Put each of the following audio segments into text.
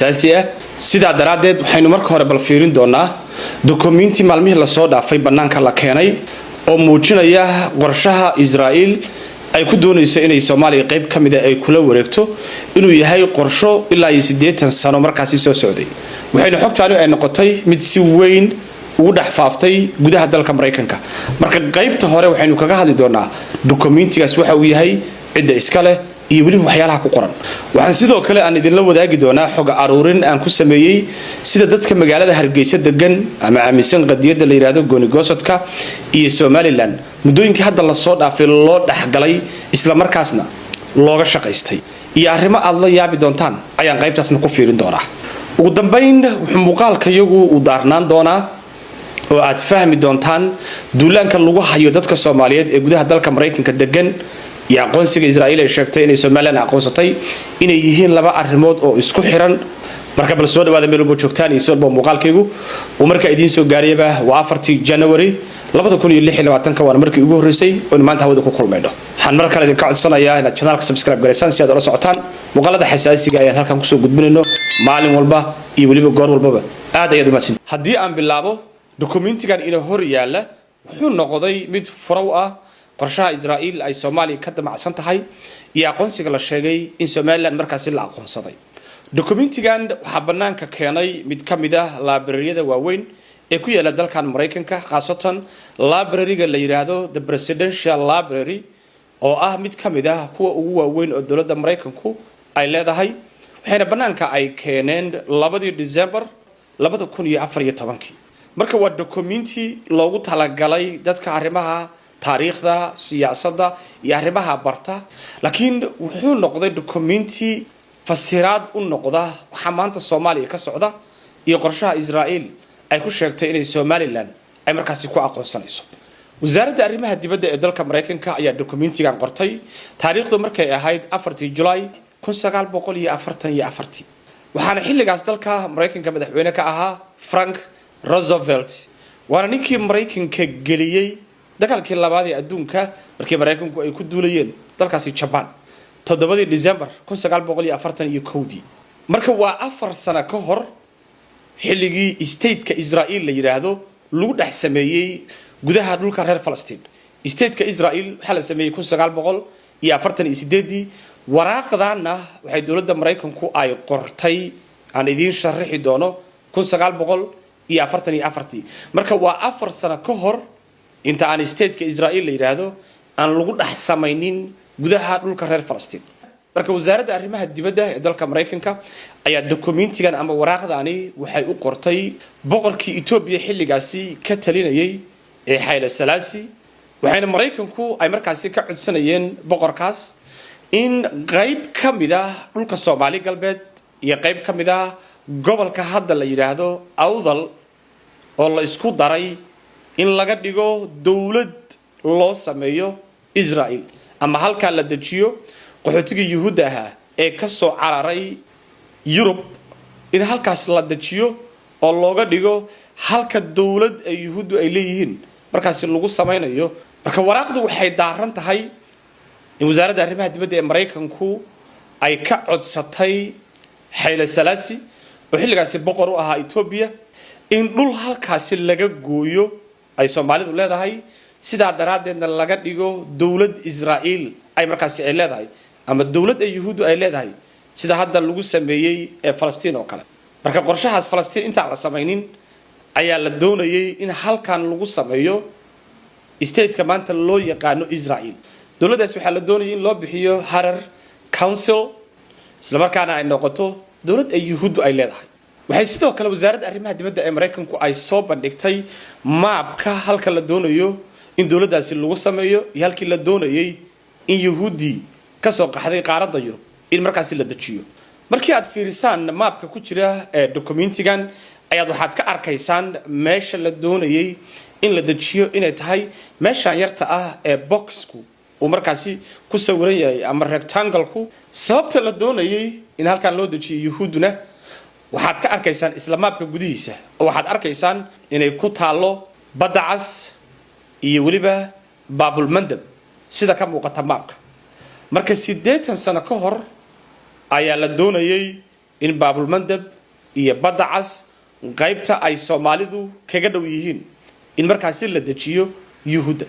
أساسية سيدا درادد وحين مركه هرب الفيرين دونا دوكومنتي معلومه لسoo dhaafay banaanka la keenay oo muujinaya qorshaha Israa'iil ay ku doonayso inay Soomaaliya qayb kamid ah ay kula wareegto inuu yahay qorsho ilaa 80 sano markaasi soo socday waxayna xogtaani ay noqotay mid si weyn ugu dhaxfaaftay gudaha dalka Mareykanka marka qaybta hore waxaynu kaga hadli doonaa dokumentigaas waxa uu yahay cid iska leh iyo wali waxyaalaha ku qoran waxaan sidoo kale aan idin la wadaagi doonaa xog aruurin aan ku sameeyay sida dadka magaalada Hargeysa degan ama aaminsan qadiyada la yiraahdo gooni goosadka iyo Somaliland mudooyinkii hadda la soo dhaafay loo dhaxgalay isla markaasna looga shaqaystay iyo arrimo aad la yaabi doontaan ayaan qaybtaasna ku fiirin doonaa ugu dambeyn wuxuu muuqaalka iyagu u daarnaan doonaa oo aad fahmi doontaan duulaanka lagu hayo dadka Soomaaliyeed ee gudaha dalka Mareykanka degan يا قنصل إسرائيل الشرطة إن سوماليا قنصتي إن يهين لبا أرمود أو إسكو حرن مركب السود بعد ميلو بوشكتاني يسول بمقال كيجو ومركب إدين سو قريبة وعفرتي جانوري لبا تكون يلي حلا واتنك وانا مركب يجوه رئيسي وإن ما تهود كل ميدو حنمركب الذي قاعد صنع يا هنا channel سبسكرايب قريسان سيادة رأس عطان مقالة حساسية جاية هالكم كسو قد منه معلم والبا يولي بقار والبا هذا يدو ماسين هدي أم باللابو دوكومنتي كان إلى هورياله وحول نقضي مد فروقة qorshaha Israa'iil ay Soomaaliya ka damacsan tahay iyo aqoonsiga la sheegay in Somaliland markaas la aqoonsaday dokumentigan waxa banaanka keenay mid kamid ah library-yada waaweyn ee ku yaala dalkan Mareykanka qaasatan library-ga la yiraahdo the Presidential Library oo ah mid kamid ah kuwa ugu waaweyn oo dawladda Mareykanku ay leedahay waxayna banaanka ay keeneen 2 December 2014 marka waa dokumenti loogu talagalay dadka arrimaha taariikhda siyaasadda iyo arrimaha barta laakiin wuxuu noqday dokumenti fasiraad u noqda waxa maanta Soomaaliya ka socda iyo qorshaha Israa'iil ay ku sheegtay inay Somaliland ay markaasi ku aqoonsanayso wasaaradda arrimaha dibadda ee dalka Mareykanka ayaa dokumentigan qortay taariikhdu markay ahayd 4 July 1944 waxaana xilligaas dalka Mareykanka madaxweyne ka ahaa Frank Roosevelt waana ninkii Mareykanka geliyay dagaalkii labaad ee adduunka markii Mareykanku ay ku duulayeen dalkaasi Japan 7 December 1941 marka waa 4 sano ka hor xilligii state-ka Israa'iil la yiraahdo lagu dhax sameeyay gudaha dhulka reer Palestine state-ka Israa'iil waxa la sameeyay 1948 waraaqdaana waxay dawladda Mareykanku ay qortay aan idin sharaxi doono 1944 marka waa 4 sano ka hor inta aan state-ka Israa'iil la yiraahdo aan lagu dhax sameeynin gudaha dhulka reer Palestine marka wasaaradda arrimaha dibadda ee dalka Mareykanka ayaa dokumentigan ama waraaqdaani waxay u qortay boqorkii Itoobiya xilligaasi ka talinayay ee Haile Selassie waxayna Mareykanku ay markaasi ka codsanayeen boqorkaas in qayb kamid ah dhulka Soomaali galbeed iyo qayb kamid ah gobolka hadda la yiraahdo Awdal oo la isku daray in laga dhigo dawlad loo sameeyo Israa'iil ama halka la dajiyo qaxootiga Yuhuudaha ee ka soo cararay Yurub in halkaas la dajiyo oo looga dhigo halka dawlad ay Yuhuudu ay leeyihiin markaas lagu sameeyo marka waraaqdu waxay daaran tahay in wasaaradda arrimaha dibadda ee Mareykanku ay ka codsatay Haile Selassie oo xilligaasi boqor u ahaa Itoobiya in dhul halkaas laga gooyo ay Soomaalidu leedahay sida daraadeedna laga dhigo dawlad Israa'iil ay markaasi ay leedahay ama dawlad ay Yuhuudu ay leedahay sida hadda lagu sameeyay ee Palestine oo kale marka qorshahaas Palestine inta la sameeynin ayaa la doonayay in halkan lagu sameeyo state-ka maanta loo yaqaano Israa'iil dawladdaas waxa la doonayay in loo bixiyo Harar Council isla markaana ay noqoto dawlad ay Yuhuudu ay leedahay waxay sidoo kale wasaaradda arrimaha dibadda ee Mareykanku ay soo bandhigtay maapka halka la doonayo in dawladdaasi lagu sameeyo iyo halkii la doonayay in Yuhuudi ka soo qaxday qaaradda Yurub in markaas la dajiyo markii aad fiirisaan maapka ku jira ee dokumentigan ayaad waxaad ka arkaysaan meesha la doonayay in la dajiyo inay tahay meesha yarta ah ee boxku oo markaasi ku sawiran yahay ama rectangle-ku sababta la doonayay in halkan loo dajiyo Yuhuuduna waxaad ka arkaysaan islaamka gudihiisa oo waxaad arkaysaan inay ku taalo badda cas iyo waliba Baabul Mandab sida ka muuqata maapka marka 80 sano ka hor ayaa la doonayay in baabulmandab iyo badda cas qaybta ay Soomaalidu kaga dhow yihiin in markaasi la dejiyo yuhuudda.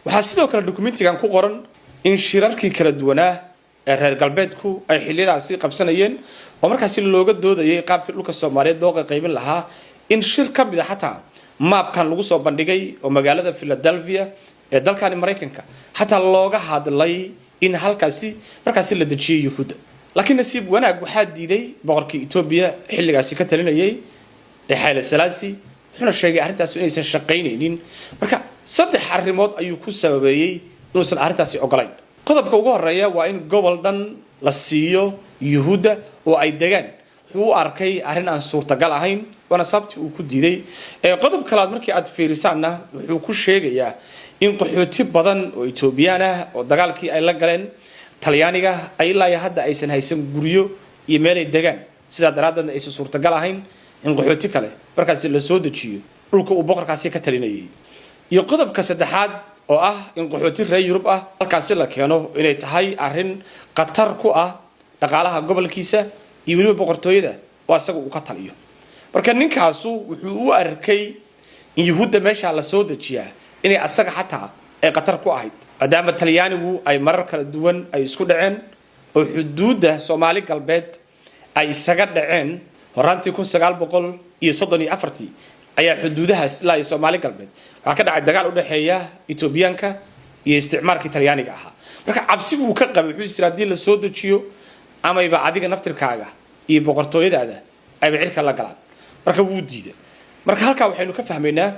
waxaa sidoo kale dokumentigan ku qoran in shirarkii kala duwanaa ee reer galbeedku ay xiliyadaasi qabsanayeen oo markaasi looga doodayay qaabkii dhulka Soomaaliyeed loo qaybin lahaa in shir ka mid ah xataa maapkan lagu soo bandhigay oo magaalada Philadelphia ee dalkan Mareykanka xataa looga hadlay in halkaasi markaasi la dejiyo yuhuudda. laakiin nasiib wanaag waxaa diiday boqorkii Ethiopia xilligaasi ka talinayay ee Haile Selassie wuxuuna sheegay arrintaas inaysan shaqaynaynin. marka saddex arrimood ayuu ku sababeeyay inuusan arrintaasi ogolayn. qodobka ugu horeeya waa in gobol dhan la siiyo yuhuudda oo ay degaan. wuxuu u arkay arrin aan suurtagal ahayn waana sababtii uu ku diiday. qodob kale markii aad fiirisaanna wuxuu ku sheegayaa in qaxooti badan oo Ethiopian ah oo dagaalkii ay la galeen Talyaaniga ay ilaa hadda aysan haysan guryo iyo meel ay degaan, sidaa daraaddeedna aysan suurtagal ahayn in qaxooti kale markaasi la soo dejiyo dhulka uu boqorkaasi ka talinayay. iyo qodobka saddexaad oo ah in qaxooti reer Yurub ah halkaasi la keeno inay tahay arrin qatar ku ah dhaqaalaha gobolkiisa iyo weliba boqortooyada oo asaga uu ka taliyo. marka ninkaasu wuxuu u arkay in yuhuudda meesha la soo dejiyaa inay asaga xataa ay qatar ku ahayd maadaama Talyaanigu ay marar kala duwan ay isku dhaceen oo xuduudda Soomaali galbeed ay isaga dhaceen horaantii 1934 ayaa xuduudahaas ilaa Soomaali galbeed waxa ka dhacay dagaal u dhaxeeya Ethiopianka iyo isticmaalkii Talyaaniga ahaa. marka cabsi uu ka qabay wuxuu isiraadii la soo dejiyo ama iba adiga naftirkaaga iyo boqortooyadaada ay bicirka la galaan. marka wuu diiday. marka halka waxaynu ka fahmaynaa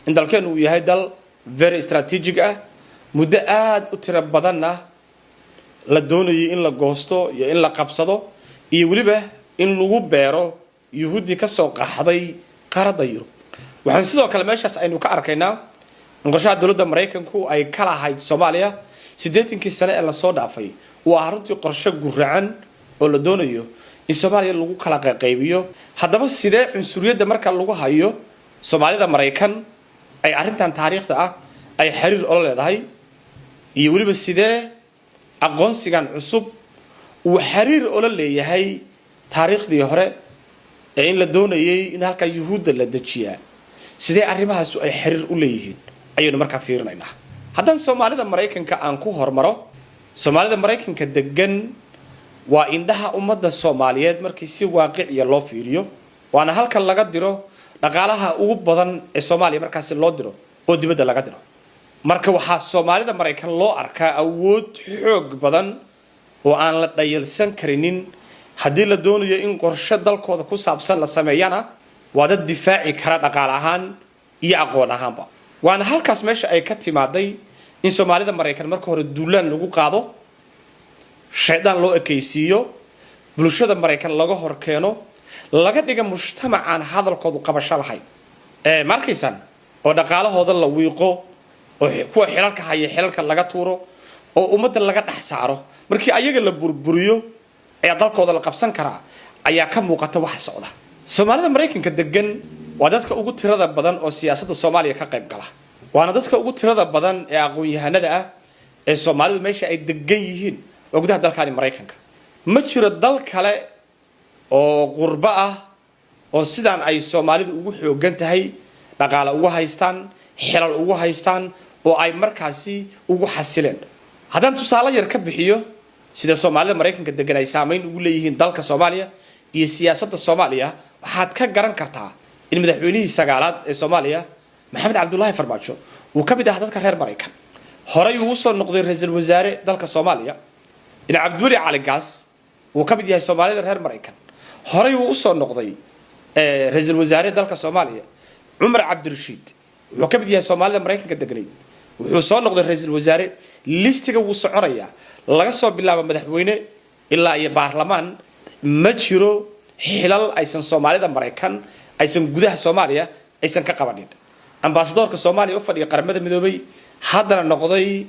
in dalkeenu uu yahay dal very strategic ah muddo aad u tiro badanna la doonayo in la goosto iyo in la qabsado iyo waliba in lagu beero yuhuudi ka soo qaxday qaarada Yurub. waxaan sidoo kale meeshaas aynu ka arkaynaa in qorshaha dawladda Mareykanku ay kala hayd Soomaaliya 80kii sano ee la soo dhaafay waa runtii qorshe guracan oo la doonayo in Soomaaliya lagu kala qaybiyo. haddaba sidee cunsuriyadda marka lagu hayo Soomaalida Mareykan ay arrintan taariikhda ah ay xiriir oo leedahay iyo waliba sidee aqoonsigan cusub uu xiriir oo leeyahay taariikhdii hore ee in la doonayay in halka yuhuudda la dejiyaa sidee arrimahaas ay xiriir u leeyihiin ayaynu markaa fiirinaynaa. haddaan Soomaalida Mareykanka aan ku hormaro Soomaalida Mareykanka degan waa indhaha ummadda Soomaaliyeed markii si waaqici loo fiiriyo waana halka laga diro dhaqaalaha ugu badan ee Soomaaliya markaas loo diro oo dibadda laga diro. marka waxaa Soomaalida Mareykan loo arkaa awood xoog badan oo aan la dhayalsan karinin haddii la doonayo in qorshe dalkooda ku saabsan la sameeyana waa dad difaaci kara dhaqaale ahaan iyo aqoon ahaanba. waana halkaas meesha ay ka timaaday in Soomaalida Mareykan marka hore duulaan lagu qaado shaydaan loo ekaysiiyo bulshada Mareykan laga hor keeno laga dhiga mujtamac aan hadalkoodu qabasho lahayn markaysan oo dhaqaalahooda la wiiqo oo kuwa xilalka haya xilalka laga tuuro oo ummadda laga dhax saaro markii ayaga la burburiyo ee dalkooda la qabsan karaa ayaa ka muuqata wax socda. Soomaalida Mareykanka degan waa dadka ugu tirada badan oo siyaasadda Soomaaliya ka qayb gala waana dadka ugu tirada badan ee aqoon-yahanada ah ee Soomaalidu meesha ay degan yihiin oo gudaha dalkan Mareykanka. ma jiro dal kale oo qurba ah oo sidaan ay Soomaalidu ugu xoogan tahay dhaqaale ugu haystaan xilal ugu haystaan oo ay markaasi ugu xasileen. haddaan tusaale yar ka bixiyo sida Soomaalida Mareykanka degan ay saameyn ugu leeyihiin dalka Soomaaliya iyo siyaasadda Soomaaliya waxaad ka garan kartaa in madaxweynihii sagaalaad ee Soomaaliya Maxamed Cabdullaahi Farmaajo uu ka mid ahaa dadka reer Mareykan. horey uu soo noqday ra'iisul wasaare dalka Soomaaliya in Cabdullaahi Cali Gaas uu ka mid yahay Soomaalida reer Mareykan. horey uu soo noqday ra'iisul wasaare dalka Soomaaliya Umar Cabdirashiid wuxuu ka mid yahay Soomaalida Mareykanka deganay wuxuu soo noqday ra'iisul wasaare listiga wuu soconaya laga soo bilaabo madaxweyne ilaa iyo baarlamaan. ma jiro xilal aysan Soomaalida Mareykan aysan gudaha Soomaaliya aysan ka qabanin. ambassadorka Soomaaliya u fadhiya qaramada midoobay haddana noqday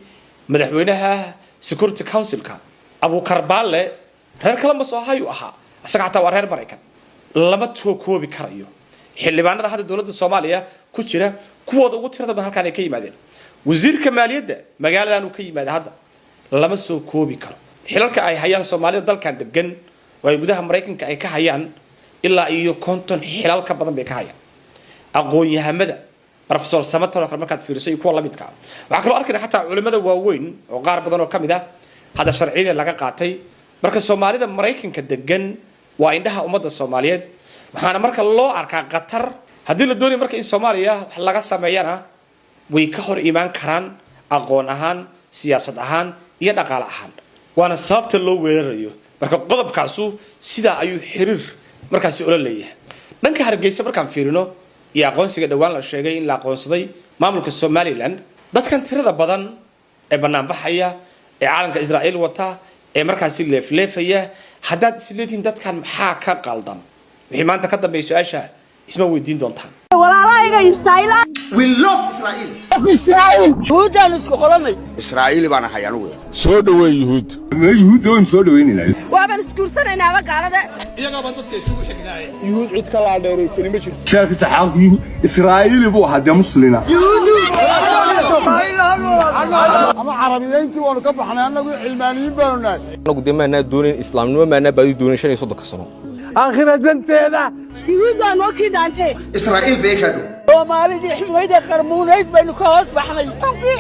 madaxweynaha Security Councilka Abu Karbaale reer kale ma soo hayo ahaa asaga xataa waa reer Mareykan lama koobi karayo. xildhibaanada hadda dawladda Soomaaliya ku jira kuwooda ugu tirada badan halkaan ay ka yimaadeen wasiirka maaliyadda magaaladan uu ka yimaado hadda lama soo koobi karo. xilalka ay hayaan Soomaalida dalkan degan way gudaha Mareykanka ay ka hayaan ilaa iyo konton xilal ka badan bay ka hayaan aqoon-yahamada professor Samatar oo markaad fiirsay kuwa la midka waxa kale oo arkay xataa culimada waaweyn oo qaar badan oo kamid ah hada sharciyeed laga qaatay marka Soomaalida Mareykanka degan waa indhaha ummadda Soomaaliyeed waxaana marka loo arkaa qatar haddii la doonayo marka in Soomaaliya wax laga sameeyana way ka hor iimaan karaan aqoon ahaan siyaasad ahaan iyo dhaqaale ahaan waana sababta loo weerarayo marka qodobkaasu sida ayuu xiriir markaasi ula leeyahay dhanka Hargeysa markaan fiirino iyo aqoonsiga dhawaan la sheegay in la aqoonsaday maamulka Somaliland dadkan tirada badan ee banaan baxaya ee caalamka Israa'iil wata ee markaasi leefleefaya haddaad isleeyihiin dadkan maxaa ka qaldan wixii maanta ka dambeeyay su'aasha isma weydiin doontaan We love Israel. Yuhuudaan isku qodanay. Israel baan ahay anigu. Soo dhaweey Yuhuud. Yuhuud doon soo dhaweynayna. Waaban iskuursanaynaa magaalada. iyaga baan dadka isugu xignaaye. Yuhuud cid kala dheeraysan ma jirto. Sheekh saxaaqi Israel buu hadda muslina. Ama Carabiyeyntii waanu ka baxnay anagu cilmaaniyiin baanu nahay. anagu deemaana doonin islaamnimo maana baadi doonin 35 sano. Aakhira janteeda. Yuhuudaan oo kii dhaantay. Israel beekado. Soomaalidii ximeyda qarmuunayd baynu ka hoos baxnay.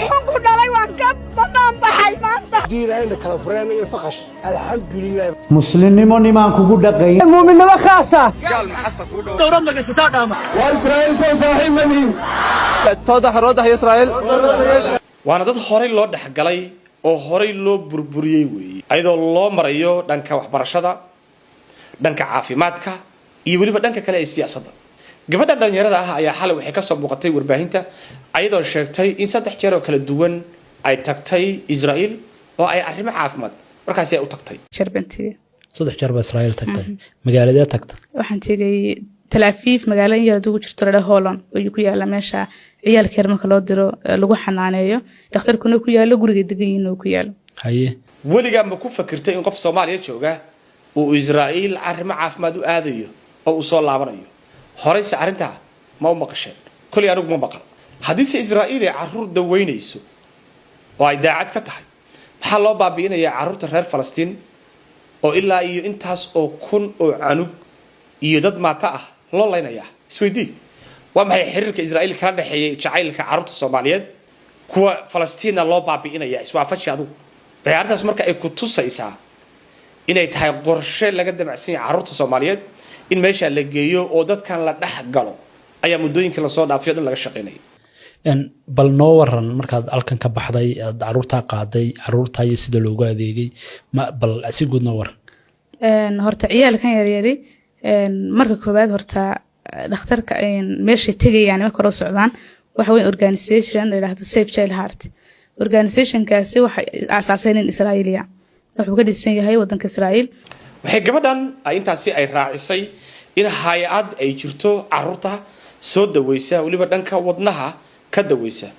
Xunku dhalay waan ka banaan baxay maanta. Diirayna kala fureenay faqash. Alxamdulillah. muslimnimo nimaan kugu dhaqay Muuminimo khaasa. Gaal maxasta ku dhaw. Dowlad magaciisa dhaama. Waa Israel soo saaxiibaniin. Tooda Israel. waana dad horay loo dhaxgalay oo horay loo burburiyay weeyay ayadoo loo marayo dhanka waxbarashada dhanka caafimaadka iyo waliba dhanka kale ee siyaasadda gabadha dhalinyarada ah ayaa xalay waxay ka soo muuqatay warbaahinta ayadoo sheegtay in 3 jeer oo kala duwan ay tagtay Israa'iil oo ay arrimo caafimaad markaas ay u tagtay Sharbantiga 3 jeer ba Israa'iil tagtay magaalada tagtay waxaan tagay Tel Aviv magaalada yar ugu jirto reer Holland oo ku yaala meesha ciyaalka marka loo diro lagu xanaaneeyo dhakhtarkuna ku yaala guriga degan oo ku yaala haye weliga ma ku fakirtay in qof Soomaaliya jooga oo Israa'iil arrimo caafimaad u aadayo oo uu soo laabanayo horey si arinta ma u maqasheen kulli anigu ma maqal haddii si Israa'iil ay carruur daweynayso oo ay daacad ka tahay maxaa loo baabi'inayaa carruurta reer Falastiin oo ilaa iyo intaas oo kun oo canug iyo dad maata ah loo leynayaa isweydii waa maxay xiriirka Israa'iil kala dhaxeeyay jacaylka carruurta Soomaaliyeed kuwa Falastiina loo baabi'inayaa iswaafashi adigu ciyaartaas marka ay ku tusaysaa inay tahay qorshe laga damacsan yahay carruurta Soomaaliyeed in meesha la geeyo oo dadkan la dhax galo ayaa muddooyinka la soo dhaafiyo dhan laga shaqeynay bal noo waran markaad halkan ka baxday carruurta qaaday carruurta iyo sida loogu adeegay ma bal si guud noo waran horta ciyaalkan yaryari marka koobaad horta dhakhtarka meesha tagayaan marka hore socdaan waxa weyn organization la yiraahdo Save Child Heart organization kaasi waxa aasaasay in Israa'iiliya wuxuu ka dhisan yahay wadanka Israa'iil waxay gabadhan ay intaasi ay raacisay in hay'ad ay jirto carruurta soo daweysa waliba dhanka wadnaha ka daweysa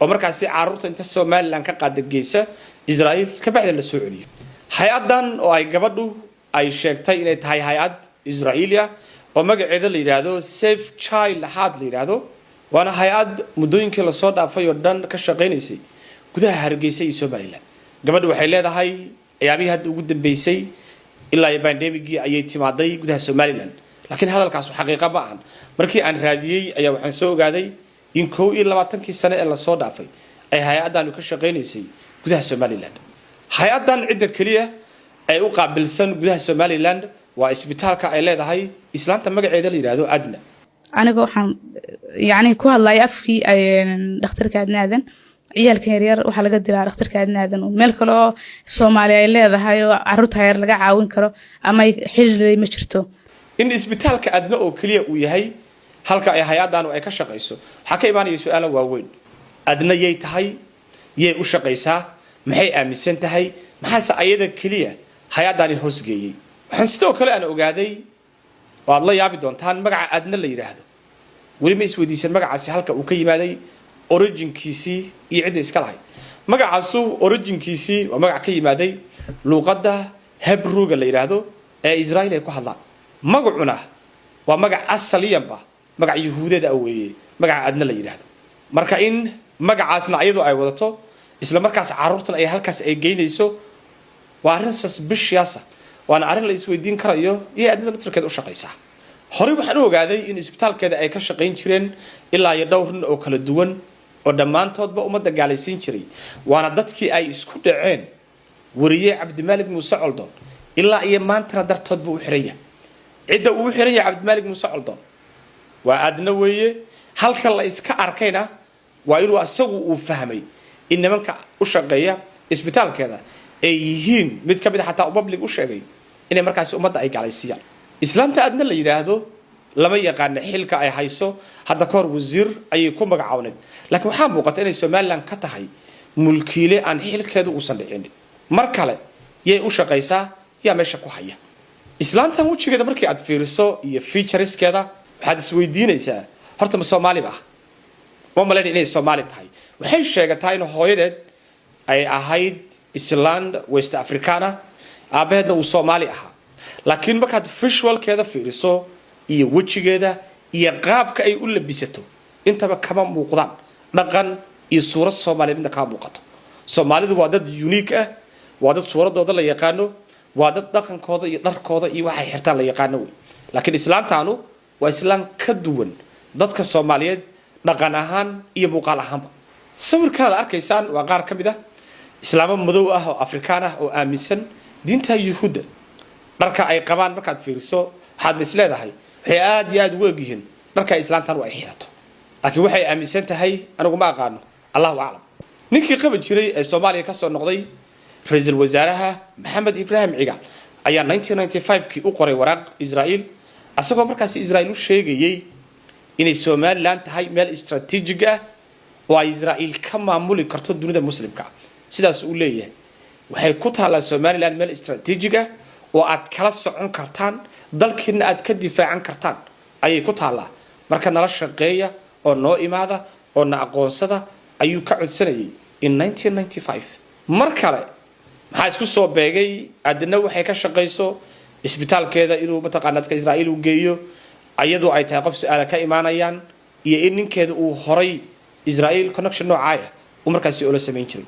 oo markaasi carruurta inta Soomaaliland ka qaadageysa Israa'iil ka bacda la soo celiyo hay'adan oo ay gabadhu ay sheegtay inay tahay hay'ad Israa'iiliya oo magaceeda la yiraahdo Save Child Heart la yiraahdo waana hay'ad muddooyinkii la soo dhaafay oo dhan ka shaqeynaysay gudaha Hargeysa iyo Soomaaliland gabadhu waxay leedahay ayaabihii hadda ugu dambeysay ilaa iyo pandemigii ayay timaaday gudaha Soomaaliland laakiin hadalkaas xaqiiqo ma ahan markii aan raadiyay ayaa waxaan soo ogaaday in 22 sano ee la soo dhaafay ay hay'adan ka shaqeynaysay gudaha Soomaaliland hay'adan cidda kaliya ay u qaabilsan gudaha Soomaaliland waa isbitaalka ay leedahay islaanta magaceeda la yiraahdo Adna aniga waxaan yaani ku hadlay afkii ay dhakhtarka Adnaadan ciyaalka yaryar waxa laga diraa dhakhtarka Adnaadan oo meel kale oo Soomaaliya ay leedahay oo carruurta yar laga caawin karo ama xiriir ma jirto in isbitaalka Adna oo kaliya uu yahay halka ay hay'adan ay ka shaqeyso waxa ka imaanaya su'aalo waaweyn Adna yay tahay yay u shaqeysaa maxay aaminsan tahay maxaase ayada kaliya hay'adani hoosgeeyay waxaan sidoo kale aan ogaaday waad la yaabi doontaan magaca Adna la yiraahdo weli ma isweydiisan magacaasi halka uu ka yimaaday originkiisii iyo cid iska lahayd magacaasu originkiisii waa magac ka yimaaday luqadda Hebrew-ga la yiraahdo ee Israa'iil ay ku hadlaan magacuna waa magac asaliyanba magac Yahuudeed ah weeye magaca Adna la yiraahdo marka in magacaasna ayadu ay wadato isla markaas carruurtan ay halkaas ay geynayso waa arrin suspicious waana arrin la isweydiin karayo iyo aadnada naftarkeeda u shaqaysaa horey waxaan u ogaaday in isbitaalkeeda ay ka shaqayn jireen ilaa iyo dhowr nin oo kala duwan oo dhammaantoodba ummadda gaalaysiin jiray waana dadkii ay isku dhaceen wariye cabdimaalig muuse coldoon ilaa iyo maantana dartoodba u xiran yahay cidda uu xiran yahay cabdimaalig muuse coldoon waa aadna weeye halka la iska arkayna waa inuu asagu uu fahmay in nimanka u shaqeeya isbitaalkeeda ay yihiin mid ka mid ah xataa public u sheegay inay markaasi ummadda ay gaalaysiiyaan islaanta aadna la yiraahdo lama yaqaan xilka ay hayso hadda ka hor wasiir ayay ku magacaawneed laakiin waxaa muuqata inay Soomaaliland ka tahay mulkiile aan xilkeedu uusan dhicin mar kale yay u shaqaysaa yaa meesha ku haya islaantan wajigeeda markii aad fiiriso iyo featureskeeda waxaad isweydiinaysaa horta ma Soomaali ba waa maleen inay Soomaali tahay waxay sheegataa in hooyadeed ay ahayd Island West Africana aabaheedna uu Soomaali ahaa laakiin markaad visualkeeda fiiriso iyo wajigeeda iyo qaabka ay u labisato intaba kama muuqdaan dhaqan iyo suurad Soomaaliyeed midna kama muuqato Soomaalidu waa dad unique ah waa dad suuradooda la yaqaano waa dad dhaqankooda iyo dharkooda iyo waxay xirtaan la yaqaano laakiin islaantaanu waa islaan ka duwan dadka Soomaaliyeed dhaqan ahaan iyo muuqaal ahaanba sawirkan aad arkaysaan waa qaar ka mid ah islaamo madow ah oo Afrikaan ah oo aaminsan diinta Yuhuudda dharka ay qabaan markaad fiiriso waxaad isleedahay waxay aad iyo aad ugu egyihiin dharka islaantan waa ay xirato laakiin waxay aaminsan tahay anigu ma aqaano Allahu a'lam ninkii qaba jiray ee Soomaaliya ka soo noqday ra'iisul wasaaraha Maxamed Ibrahim Cigaal ayaa 1995kii u qoray waraaq Israa'iil asagoo markaas Israa'iil u sheegayay inay Soomaaliland tahay meel istaraatiijig ah oo ay Israa'iil ka maamuli karto dunida muslimka sidaas uu leeyahay waxay ku taalaa Soomaaliland meel istaraatiijig ah oo aad kala socon kartaan dalkiina aad ka difaacan kartaan ayay ku taalaa marka nala shaqeeya oo noo imaada oo na aqoonsada ayuu ka codsanayay in 1995 mar kale maxaa isku soo beegay aadna waxay ka shaqeyso isbitaalkeeda inuu mataqaanadka Israa'iil u geeyo ayadoo ay tahay qof su'aala ka imaanayaan iyo in ninkeeda uu horay Israa'iil connection noocaaya uu markaasi oo la sameyn jiray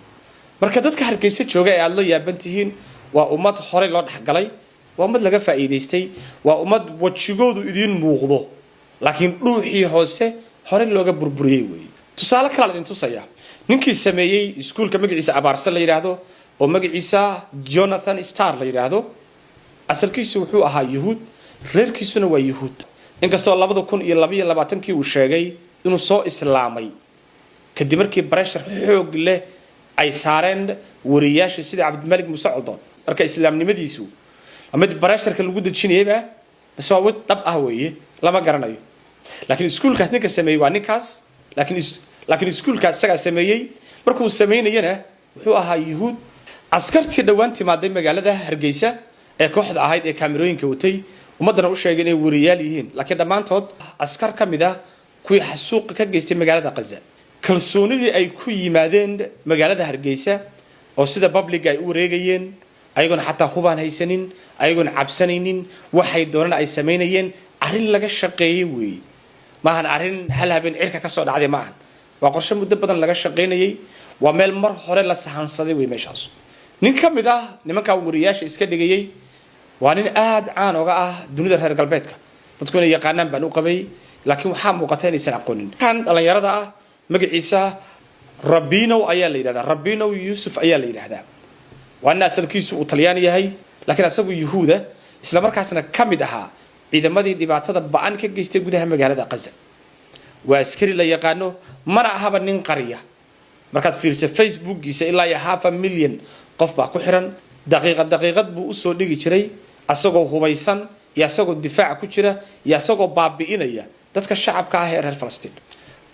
marka dadka Hargeysa jooga ee aad la yaaban tihiin waa ummad hore loo dhaxgalay waa ummad laga faa'iideystay waa ummad wajigoodu idin muuqdo laakiin dhuuxii hoose hore looga burburiyay weey tusaale kale idin tusaya ninkii sameeyay iskuulka magaciisa abaarsan la yiraahdo oo magaciisa Jonathan Star la yiraahdo asalkiisu wuxuu ahaa Yuhuud reerkiisuna waa Yuhuud inkastoo 2022kii uu sheegay inuu soo islaamay kadib markii pressure xoog leh ay saareen wariyaasha sida Cabdimaalig Muuse Coldoon marka islaamnimadiisu ama pressure-ka lagu dajinayba bas waa wad dab ah weeye lama garanayo laakiin iskuulkaas ninka sameeyay waa ninkaas laakiin iskuulkaas isaga sameeyay markuu sameynayna wuxuu ahaa Yuhuud askartii dhawaan timaaday magaalada Hargeysa ee kooxda ahayd ee kaamirooyinka watay ummadana u sheegay inay wariyaal yihiin laakiin dhamaantood askar ka mid ah kuwii xasuuq ka geystay magaalada Gaza kalsoonidii ay ku yimaadeen magaalada Hargeysa oo sida public ay u wareegayeen ayagoon xataa hubaan haysanin ayagoon cabsanaynin waxay doonaan ay sameynayeen arrin laga shaqeeyay weey maahan arrin hal habeen cirka ka soo dhacday maahan waa qorshe muddo badan laga shaqeynayay waa meel mar hore la sahansaday weey meeshaas nin ka mid ah nimanka wariyaasha iska dhigayay waa nin aad caan uga ah dunida reer galbeedka dadku inay yaqaanaan baan u qabay laakiin waxa muuqata inaysan aqoonin kan dhalinyarada ah magaciisa Rabino ayaa la yiraahdaa Rabino Yusuf ayaa la yiraahdaa waana asalkiisu uu Talyaani yahay laakiin asagu Yuhuuda isla markaasna kamid ahaa ciidamadii dhibaatada ba'an ka geystay gudaha magaalada Gaza waa askari la yaqaano mana ahaba nin qariya markaad fiirso Facebook-giisa ilaa 500,000 qof baa ku xiran daqiiqad buu u soo dhigi jiray asagoo hubaysan iyo asagoo difaac ku jira iyo asagoo baabi'inaya dadka shacabka ah ee reer Falastiin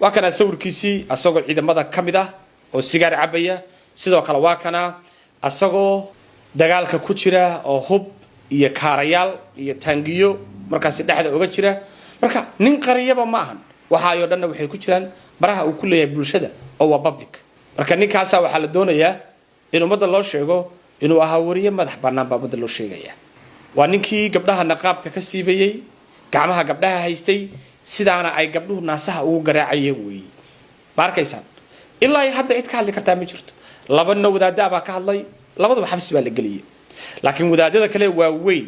waa kana sawirkiisii asagoo ciidamada kamid ah oo sigaar cabaya sidoo kale waa kana asagoo dagaalka ku jira oo hub iyo kaarayaal iyo tangiyo markaas dhexda uga jira marka nin qariyaba ma ahan waxa ay dhanna waxay ku jiraan baraha uu ku leeyahay bulshada oo waa public marka ninkaas waxa la doonayaa in ummadda loo sheego inuu ahaa wariye madax bannaan baa ummadda loo sheegaya waa ninkii gabdhaha naqaabka ka siibayay gacmaha gabdhaha haystay sidaana ay gabdhuhu naasaha ugu garaacayeen weey markaysan ilaa hadda cid ka hadli kartaa ma jirto laba wadaada baa ka hadlay labaduba xabsi baa la geliyay laakiin wadaadada kale waa weyn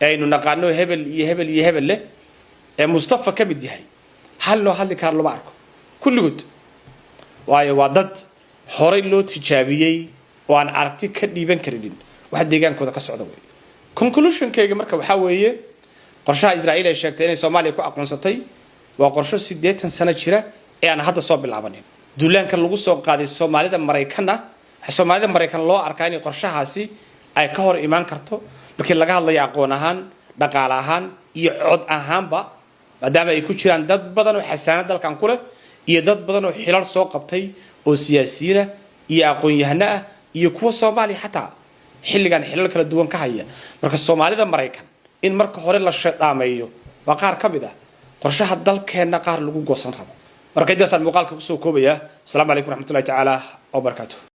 aynu naqaano hebel iyo hebel leh ee Mustafa ka mid yahay hal loo hadli karo lama arko kulligood waayo waa dad horay loo tijaabiyay oo aan aragti ka dhiiban karin wax deegaankooda ka socda way conclusion-kayga marka waxa weeye qorshaha Israa'iil ay sheegtay inay Soomaaliya ku aqoonsatay waa qorsho 80 sano jira ee aan hadda soo bilaabanin duulaanka lagu soo qaaday Soomaalida Mareykan loo arkaa in qorshahaasi ay ka hor iman karto markii laga hadlayo aqoon ahaan dhaqaale ahaan iyo cod ahaanba maadaama ay ku jiraan dad badan oo xasaanad dalkan ku leh iyo dad badan oo xilal soo qabtay oo siyaasiyiin ah iyo aqoon-yahano ah iyo kuwa Soomaali xataa xilligan xilal kala duwan ka haya marka Soomaalida Mareykan in marka hore la shaqaameeyo waa qaar ka mid ah qorshaha dalkeena qaar lagu goosan rabo marka intaas muuqaalka ku soo koobaya assalamu alaykum warahmatullahi ta'ala wa barakatuh